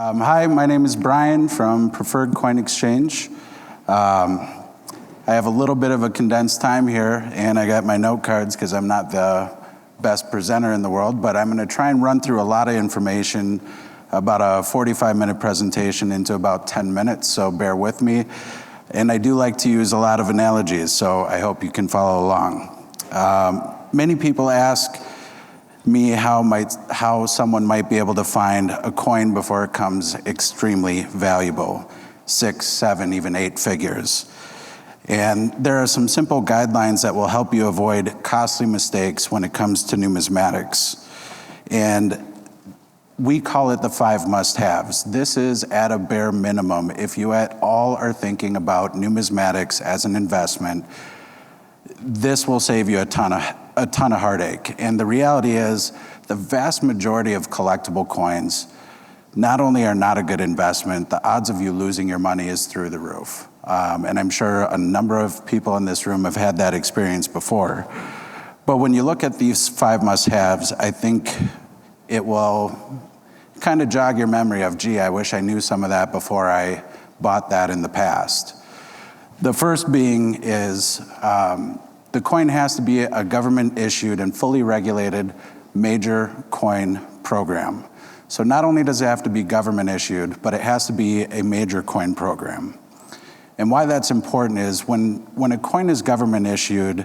Hi, my name is Brian from Preferred Coin Exchange. I have a little bit of a condensed time here, and I got my note cards because I'm not the best presenter in the world, but I'm going to try and run through a lot of information, about a 45-minute presentation into about 10 minutes, so bear with me. And I do like to use a lot of analogies, so I hope you can follow along. Many people ask me how someone might be able to find a coin before it becomes extremely valuable, 6, 7, even 8 figures. And there are some simple guidelines that will help you avoid costly mistakes when it comes to numismatics. And we call it the 5 must-haves. This is at a bare minimum. If you at all are thinking about numismatics as an investment, this will save you a ton of heartache. And the reality is, the vast majority of collectible coins not only are not a good investment, the odds of you losing your money is through the roof. And I'm sure a number of people in this room have had that experience before. But when you look at these 5 must-haves, I think it will kind of jog your memory of, gee, I wish I knew some of that before I bought that in the past. The first being is the coin has to be a government-issued and fully regulated major coin program. So not only does it have to be government-issued, but it has to be a major coin program. And why that's important is when a coin is government-issued,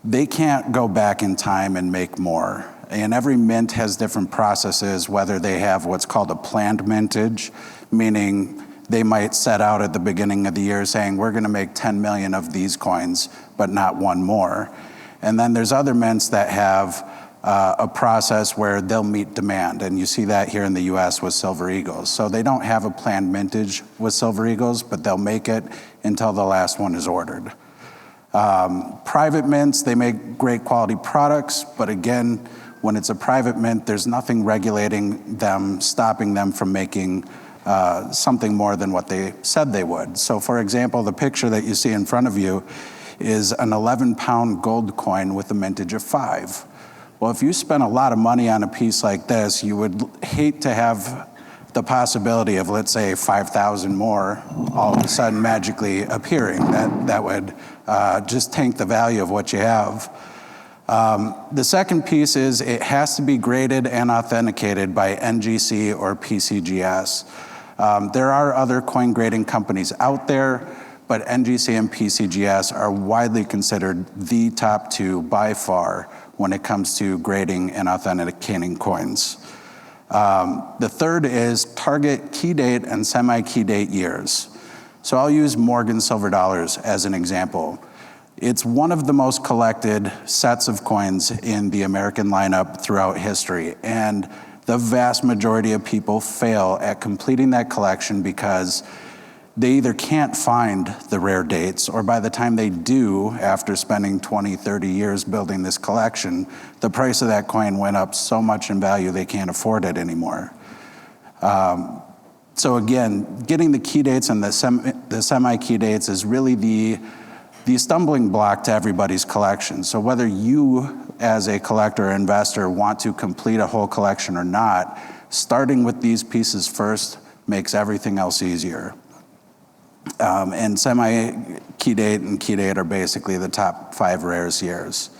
they can't go back in time and make more. And every mint has different processes, whether they have what's called a planned mintage, meaning they might set out at the beginning of the year saying, we're gonna make 10 million of these coins, but not one more. And then there's other mints that have a process where they'll meet demand. And you see that here in the US with Silver Eagles. So they don't have a planned mintage with Silver Eagles, but they'll make it until the last one is ordered. Private mints, they make great quality products, but again, when it's a private mint, there's nothing regulating them, stopping them from making something more than what they said they would. So for example, the picture that you see in front of you is an 11-pound gold coin with a mintage of 5. Well, if you spent a lot of money on a piece like this, you would hate to have the possibility of, let's say, 5,000 more all of a sudden magically appearing. That would just tank the value of what you have. The second piece is it has to be graded and authenticated by NGC or PCGS. There are other coin grading companies out there, but NGC and PCGS are widely considered the top 2 by far when it comes to grading and authenticating coins. The third is target key date and semi-key date years. So I'll use Morgan silver dollars as an example. It's one of the most collected sets of coins in the American lineup throughout history, and the vast majority of people fail at completing that collection because they either can't find the rare dates, or by the time they do, after spending 20, 30 years building this collection, the price of that coin went up so much in value they can't afford it anymore. So again, getting the key dates and the semi-key dates is really the stumbling block to everybody's collection. So whether you, as a collector or investor, want to complete a whole collection or not, starting with these pieces first makes everything else easier. And semi-key date and key date are basically the top 5 rarest years.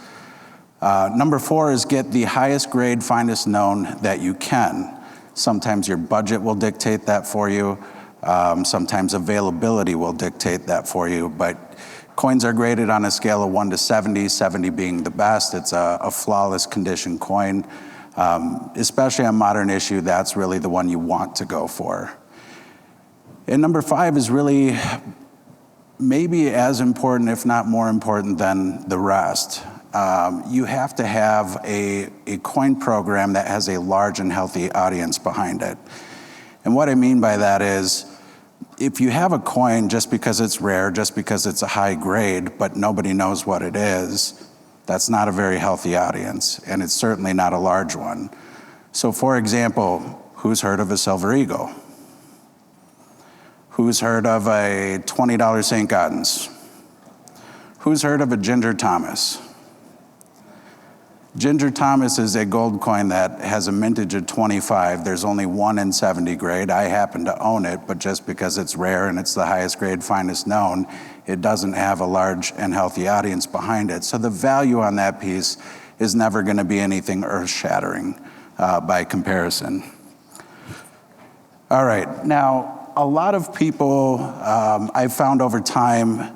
Number 4 is get the highest grade, finest known that you can. Sometimes your budget will dictate that for you. Sometimes availability will dictate that for you, but coins are graded on a scale of 1 to 70, 70 being the best. It's a flawless condition coin. Especially on modern issue, that's really the one you want to go for. And number 5 is really maybe as important, if not more important than the rest. You have to have a coin program that has a large and healthy audience behind it. And what I mean by that is, if you have a coin just because it's rare, just because it's a high grade, but nobody knows what it is, that's not a very healthy audience, and it's certainly not a large one. So for example, who's heard of a Silver Eagle? Who's heard of a $20 St. Gaudens? Who's heard of a Ginger Thomas? Ginger Thomas is a gold coin that has a mintage of 25. There's only 1 in 70 grade. I happen to own it, but just because it's rare and it's the highest grade, finest known, it doesn't have a large and healthy audience behind it. So the value on that piece is never going to be anything earth-shattering by comparison. All right, now a lot of people I've found over time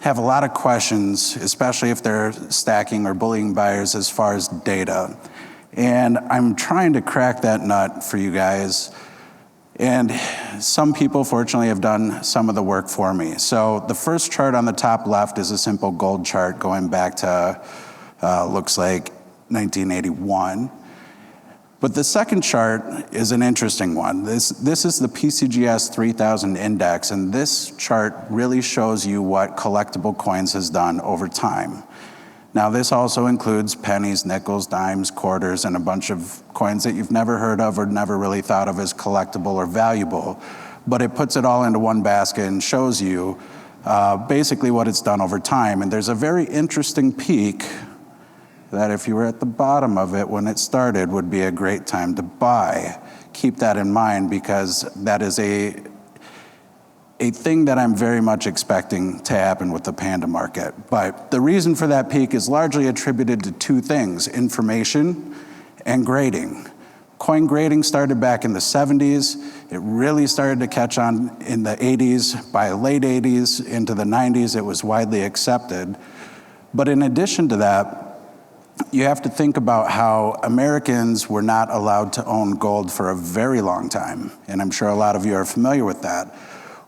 have a lot of questions, especially if they're stacking or bullying buyers as far as data. And I'm trying to crack that nut for you guys. And some people, fortunately, have done some of the work for me. So the first chart on the top left is a simple gold chart going back to, looks like 1981. But the second chart is an interesting one. This is the PCGS 3000 index, and this chart really shows you what collectible coins has done over time. Now, this also includes pennies, nickels, dimes, quarters, and a bunch of coins that you've never heard of or never really thought of as collectible or valuable. But it puts it all into one basket and shows you basically what it's done over time. And there's a very interesting peak that if you were at the bottom of it when it started would be a great time to buy. Keep that in mind, because that is a thing that I'm very much expecting to happen with the Panda market. But the reason for that peak is largely attributed to two things: information and grading. Coin grading started back in the 70s. It really started to catch on in the 80s. By late 80s into the 90s, it was widely accepted. But in addition to that, you have to think about how Americans were not allowed to own gold for a very long time, and I'm sure a lot of you are familiar with that.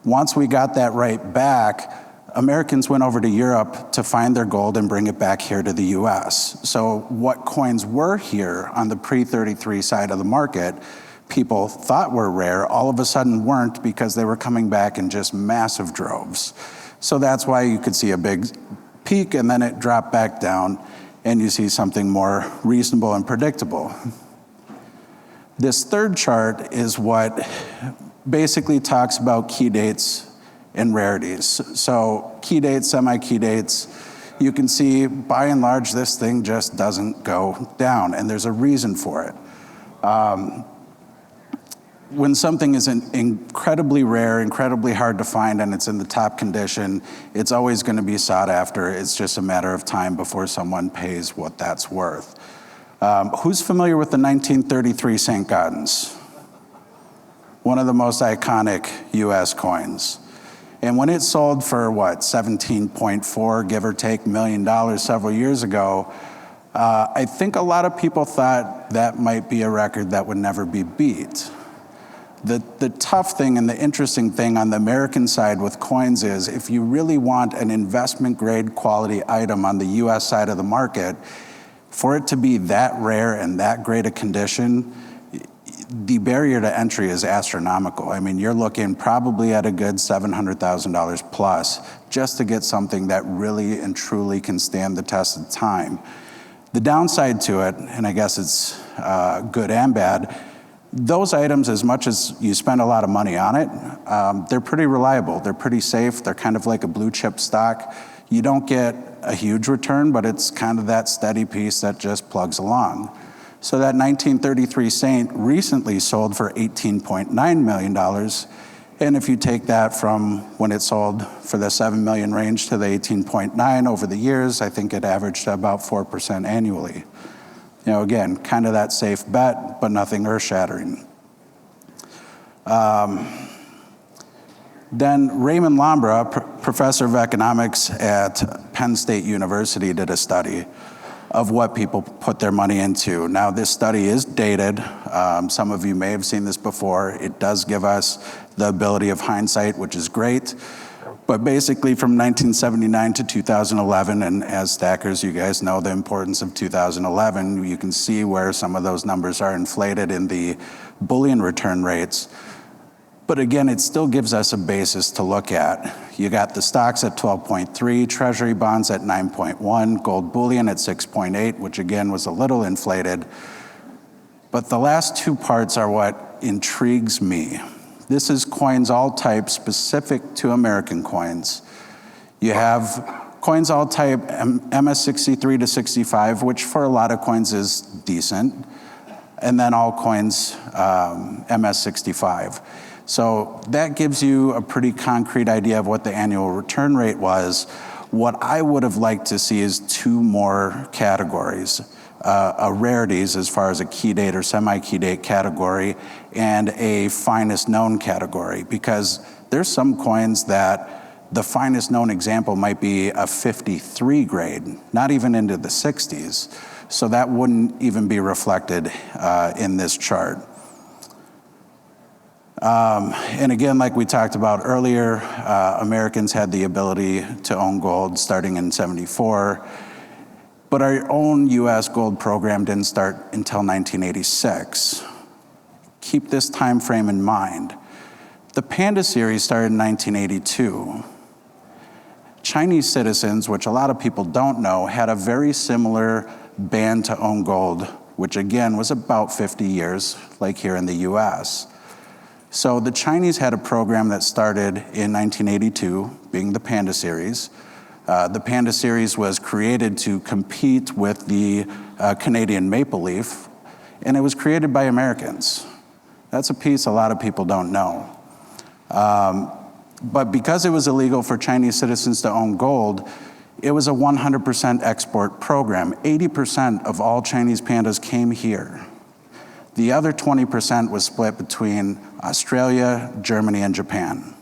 Once we got that right back, Americans went over to Europe to find their gold and bring it back here to the US. So what coins were here on the pre-33 side of the market, people thought were rare, all of a sudden weren't, because they were coming back in just massive droves. So that's why you could see a big peak and then it dropped back down, and you see something more reasonable and predictable. This third chart is what basically talks about key dates and rarities. So key dates, semi-key dates, you can see by and large this thing just doesn't go down, and there's a reason for it. When something is incredibly rare, incredibly hard to find, and it's in the top condition, it's always going to be sought after. It's just a matter of time before someone pays what that's worth. Who's familiar with the 1933 St. Gaudens? One of the most iconic US coins. And when it sold for, what, 17.4, give or take, $1 million several years ago, I think a lot of people thought that might be a record that would never be beat. The tough thing and the interesting thing on the American side with coins is, if you really want an investment grade quality item on the US side of the market, for it to be that rare and that great a condition, the barrier to entry is astronomical. I mean, you're looking probably at a good $700,000 plus just to get something that really and truly can stand the test of time. The downside to it, and I guess it's good and bad, those items, as much as you spend a lot of money on it, they're pretty reliable, they're pretty safe, they're kind of like a blue chip stock. You don't get a huge return, but it's kind of that steady piece that just plugs along. So that 1933 Saint recently sold for $18.9 million, and if you take that from when it sold for the 7 million range to the 18.9 over the years, I think it averaged about 4% annually. You know, again, kind of that safe bet, but nothing earth-shattering. Then Raymond Lambra, professor of economics at Penn State University, did a study of what people put their money into. Now, this study is dated. Some of you may have seen this before. It does give us the ability of hindsight, which is great. But basically from 1979 to 2011, and as stackers, you guys know the importance of 2011, you can see where some of those numbers are inflated in the bullion return rates. But again, it still gives us a basis to look at. You got the stocks at 12.3, treasury bonds at 9.1, gold bullion at 6.8, which again was a little inflated. But the last two parts are what intrigues me. This is coins all types specific to American coins. You have Coins all type MS63 to 65, which for a lot of coins is decent. And then all coins MS65. So that gives you a pretty concrete idea of what the annual return rate was. What I would have liked to see is two more categories. Rarities as far as a key date or semi-key date category and a finest known category, because there's some coins that the finest known example might be a 53 grade, not even into the 60s. So that wouldn't even be reflected in this chart. And again, like we talked about earlier, Americans had the ability to own gold starting in '74, but our own US gold program didn't start until 1986. Keep this time frame in mind. The Panda Series started in 1982. Chinese citizens, which a lot of people don't know, had a very similar ban to own gold, which again was about 50 years, like here in the US. So the Chinese had a program that started in 1982, being the Panda Series. The Panda Series was created to compete with the Canadian Maple Leaf, and it was created by Americans. That's a piece a lot of people don't know. But because it was illegal for Chinese citizens to own gold, it was a 100% export program. 80% of all Chinese pandas came here. The other 20% was split between Australia, Germany, and Japan.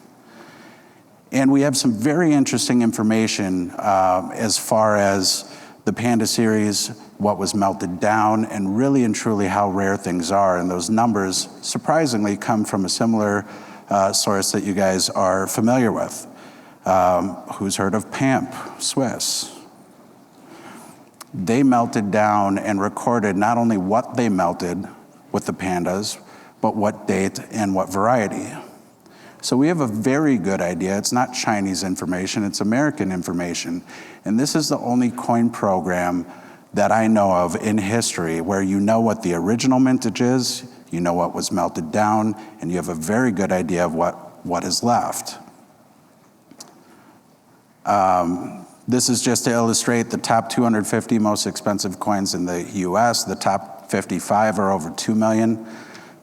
And we have some very interesting information as far as the Panda Series, what was melted down, and really and truly how rare things are. And those numbers, surprisingly, come from a similar source that you guys are familiar with. Who's heard of PAMP, Swiss? They melted down and recorded not only what they melted with the pandas, but what date and what variety. So we have a very good idea. It's not Chinese information, it's American information. And this is the only coin program that I know of in history where you know what the original mintage is, you know what was melted down, and you have a very good idea of what is left. This is just to illustrate the top 250 most expensive coins in the US. The top 55 are over 2 million.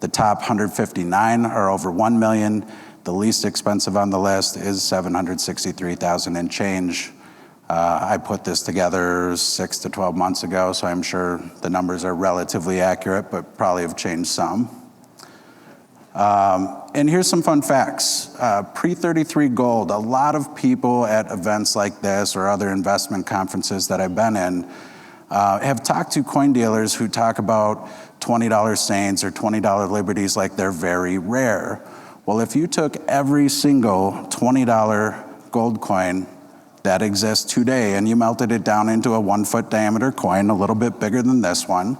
The top 159 are over 1 million. The least expensive on the list is 763,000 and change. I put this together 6 to 12 months ago, so I'm sure the numbers are relatively accurate, but probably have changed some. And here's some fun facts. Pre-33 gold, a lot of people at events like this or other investment conferences that I've been in have talked to coin dealers who talk about $20 Saints or $20 Liberties like they're very rare. Well, if you took every single $20 gold coin that exists today and you melted it down into a 1-foot diameter coin, a little bit bigger than this one,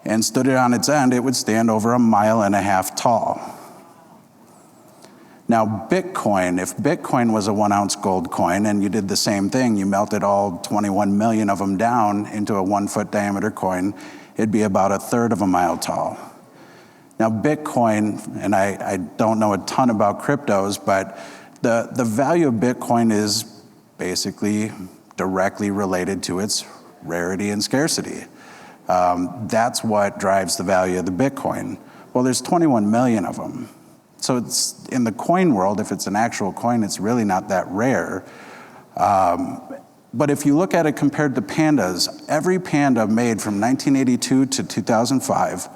and stood it on its end, it would stand over 1.5 miles tall. Now, Bitcoin, if Bitcoin was a 1-ounce gold coin and you did the same thing, you melted all 21 million of them down into a 1-foot diameter coin, it'd be about 1/3 of a mile tall. Now, Bitcoin, and I don't know a ton about cryptos, but the value of Bitcoin is basically directly related to its rarity and scarcity. That's what drives the value of the Bitcoin. Well, there's 21 million of them. So it's in the coin world, if it's an actual coin, it's really not that rare. But if you look at it compared to pandas, every panda made from 1982 to 2005,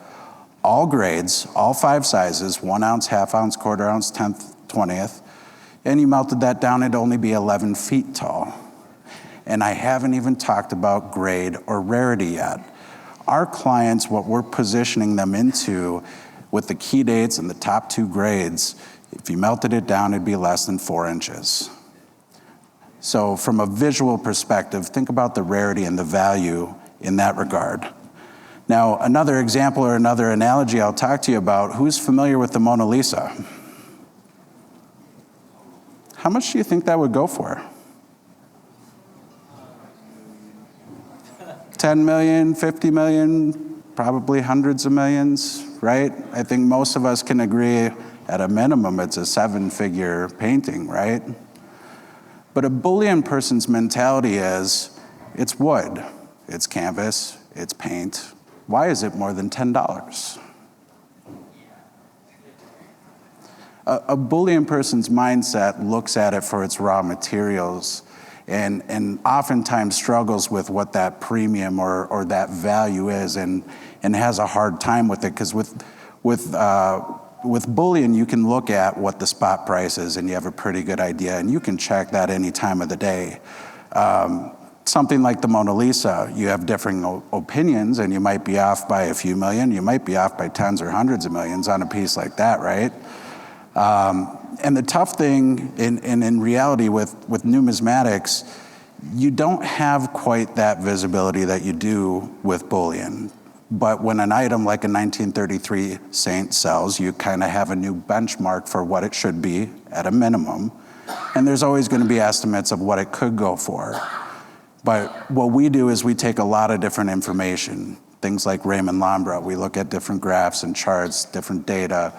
all grades, all 5 sizes, 1 ounce, 1/2 ounce, 1/4 ounce, 1/10, 20th, and you melted that down, it'd only be 11 feet tall. And I haven't even talked about grade or rarity yet. Our clients, what we're positioning them into with the key dates and the top 2 grades, if you melted it down, it'd be less than 4 inches. So from a visual perspective, think about the rarity and the value in that regard. Now, another example or another analogy I'll talk to you about, who's familiar with the Mona Lisa? How much do you think that would go for? 10 million, 50 million, probably hundreds of millions, right? I think most of us can agree at a minimum it's a 7-figure painting, right? But a bullion person's mentality is, it's wood, it's canvas, it's paint. Why is it more than $10? A bullion person's mindset looks at it for its raw materials and oftentimes struggles with what that premium or that value is and has a hard time with it, because with bullion, you can look at what the spot price is and you have a pretty good idea, and you can check that any time of the day. Something like the Mona Lisa, you have differing opinions, and you might be off by a few million, you might be off by tens or hundreds of millions on a piece like that, right? And the tough thing in reality with numismatics, you don't have quite that visibility that you do with bullion. But when an item like a 1933 Saint sells, you kind of have a new benchmark for what it should be at a minimum. And there's always going to be estimates of what it could go for. But what we do is we take a lot of different information, things like Raymond Lambra. We look at different graphs and charts, different data,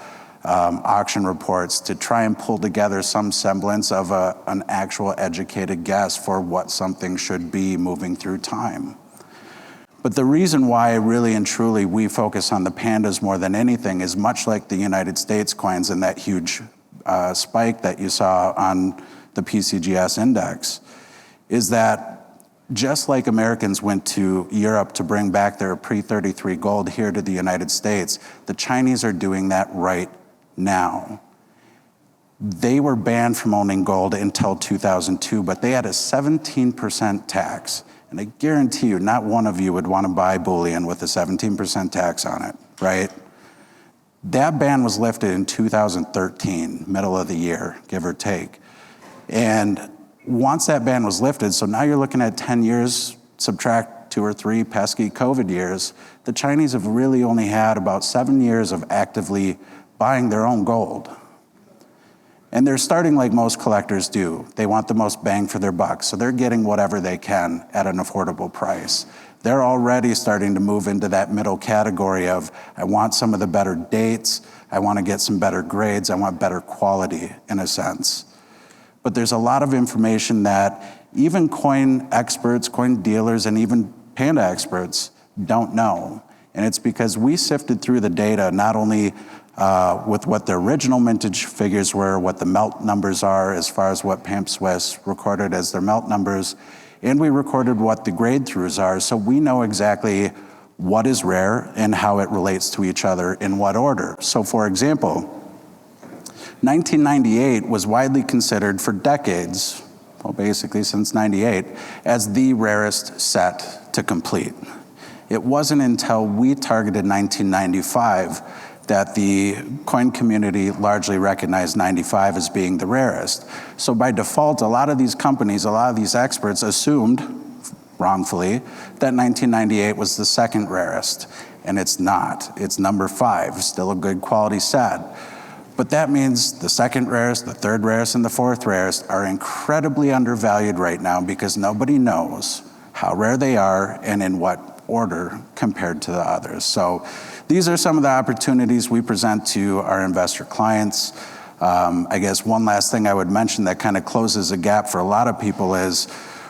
auction reports, to try and pull together some semblance of an actual educated guess for what something should be moving through time. But the reason why really and truly we focus on the pandas more than anything is, much like the United States coins and that huge spike that you saw on the PCGS index, is that just like Americans went to Europe to bring back their pre-33 gold here to the United States, the Chinese are doing that right now. They were banned from owning gold until 2002, but they had a 17% tax. And I guarantee you, not one of you would want to buy bullion with a 17% tax on it, right? That ban was lifted in 2013, middle of the year, give or take. And once that ban was lifted, so now you're looking at 10 years, subtract 2 or 3 pesky COVID years, the Chinese have really only had about 7 years of actively buying their own gold. And they're starting like most collectors do. They want the most bang for their buck, so they're getting whatever they can at an affordable price. They're already starting to move into that middle category of, I want some of the better dates, I want to get some better grades, I want better quality, in a sense. But there's a lot of information that even coin experts, coin dealers, and even Panda experts don't know. And it's because we sifted through the data, not only with what the original mintage figures were, what the melt numbers are, as far as what Pamp Swiss recorded as their melt numbers, and we recorded what the grade throughs are, so we know exactly what is rare and how it relates to each other in what order. So for example, 1998 was widely considered for decades, well, basically since 98, as the rarest set to complete. It wasn't until we targeted 1995 that the coin community largely recognized 95 as being the rarest. So by default, a lot of these companies, a lot of these experts assumed, wrongfully, that 1998 was the second rarest, and it's not. It's number 5, still a good quality set. But that means the second rarest, the third rarest, and the fourth rarest are incredibly undervalued right now because nobody knows how rare they are and in what order compared to the others. So these are some of the opportunities we present to our investor clients. I guess one last thing I would mention that kind of closes a gap for a lot of people is,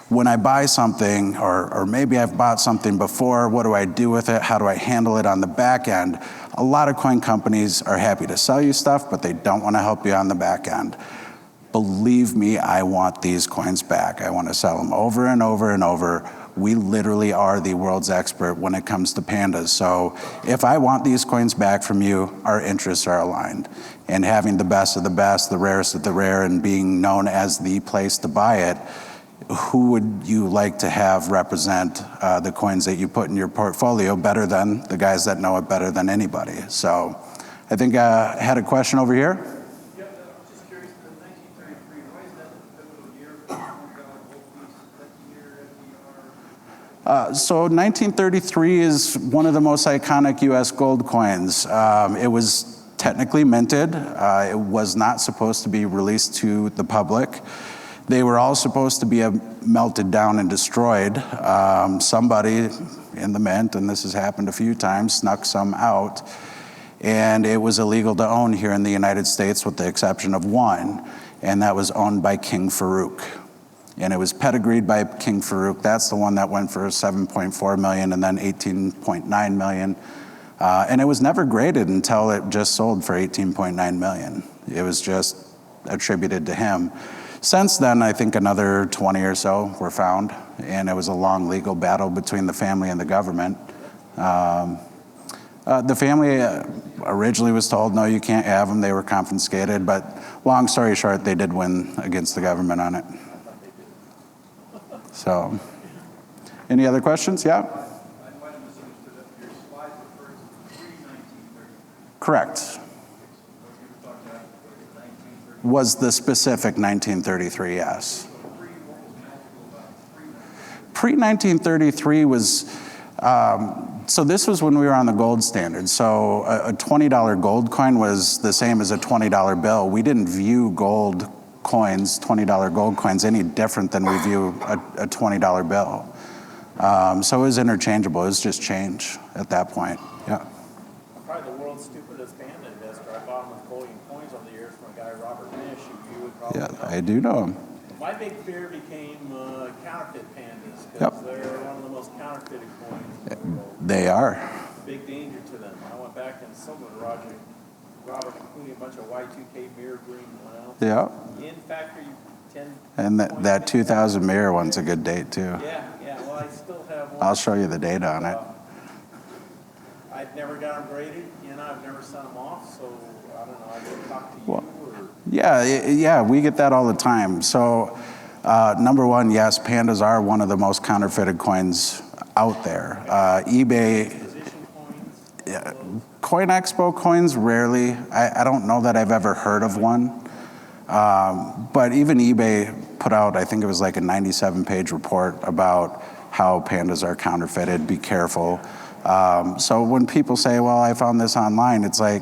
when I buy something, or maybe I've bought something before, what do I do with it? How do I handle it on the back end? A lot of coin companies are happy to sell you stuff, but they don't want to help you on the back end. Believe me, I want these coins back. I want to sell them over and over and over. We literally are the world's expert when it comes to pandas. So if I want these coins back from you, our interests are aligned. And having the best of the best, the rarest of the rare, and being known as the place to buy it, who would you like to have represent the coins that you put in your portfolio better than the guys that know it better than anybody? So I think I had a question over here. Yeah, I'm just curious, the 1933, why is that the pivotal year for $1 gold piece, that year So 1933 is one of the most iconic US gold coins. It was technically minted. It was not supposed to be released to the public. They were all supposed to be melted down and destroyed. Somebody in the mint, and this has happened a few times, snuck some out. And it was illegal to own here in the United States with the exception of one, and that was owned by King Farouk. And it was pedigreed by King Farouk. That's the one that went for 7.4 million and then 18.9 million. And it was never graded until it just sold for 18.9 million. It was just attributed to him. Since then, I think another 20 or so were found, and it was a long legal battle between the family and the government. The family originally was told, no, you can't have them. They were confiscated, but long story short, they did win against the government on it. So, any other questions? Yeah? I might have misunderstood that. Your slide refers to pre-1930. Correct. What you were talking about was 1930. Was the specific 1933, yes. So what was magical about Pre-1933 was, so this was when we were on the gold standard. So a $20 gold coin was the same as a $20 bill. We didn't view gold coins, $20 gold coins, any different than we view a $20 bill. So it was interchangeable. It was just change at that point. Yeah. Probably the world's stupidest panda investor. I bought him with bullion coins over the years from a guy, Robert Nish, who you would probably know. I do know him. My big fear became counterfeit pandas, because Yep. they're one of the most counterfeited coins in the world. They are. Big danger to them. I went back and sold with Robert, including a bunch of Y2K mirror green ones. Yeah. In factory 10. And that 2000 mirror one's a good date too. Yeah. Well, I still have one. I'll show you the data on it. I've never got them graded. I've never sent them off. So I don't know. I can talk to you Well, or. Yeah, we get that all the time. So, number one, yes, pandas are one of the most counterfeited coins out there. eBay, Position coins. yeah, Coin Expo coins, rarely. I don't know that I've ever heard of one. But even eBay put out, I think it was like a 97-page report about how pandas are counterfeited. Be careful. So when people say, well, I found this online, it's like,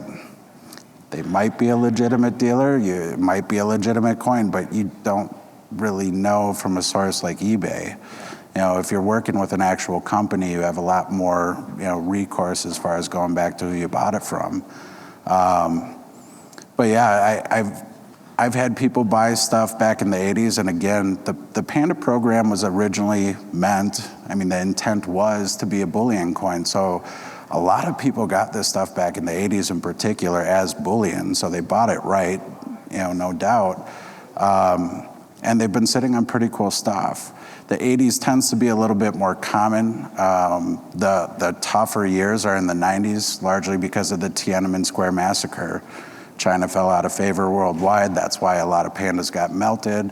they might be a legitimate dealer, it might be a legitimate coin, but you don't really know from a source like eBay. If you're working with an actual company, you have a lot more, recourse as far as going back to who you bought it from. But yeah, I've had people buy stuff back in the 80s, and again, the Panda program was originally meant, the intent was to be a bullion coin. So a lot of people got this stuff back in the 80s in particular as bullion, so they bought it right, no doubt. And they've been sitting on pretty cool stuff. The 80s tends to be a little bit more common. The tougher years are in the 90s, largely because of the Tiananmen Square massacre. China fell out of favor worldwide. That's why a lot of pandas got melted.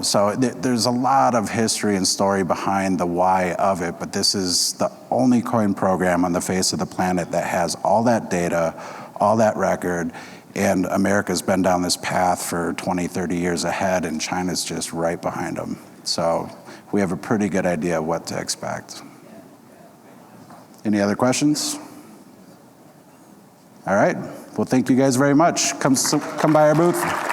So there's a lot of history and story behind the why of it, but this is the only coin program on the face of the planet that has all that data, all that record, and America's been down this path for 20, 30 years ahead, and China's just right behind them. So we have a pretty good idea of what to expect. Any other questions? All right. Well, thank you guys very much. Come by our booth.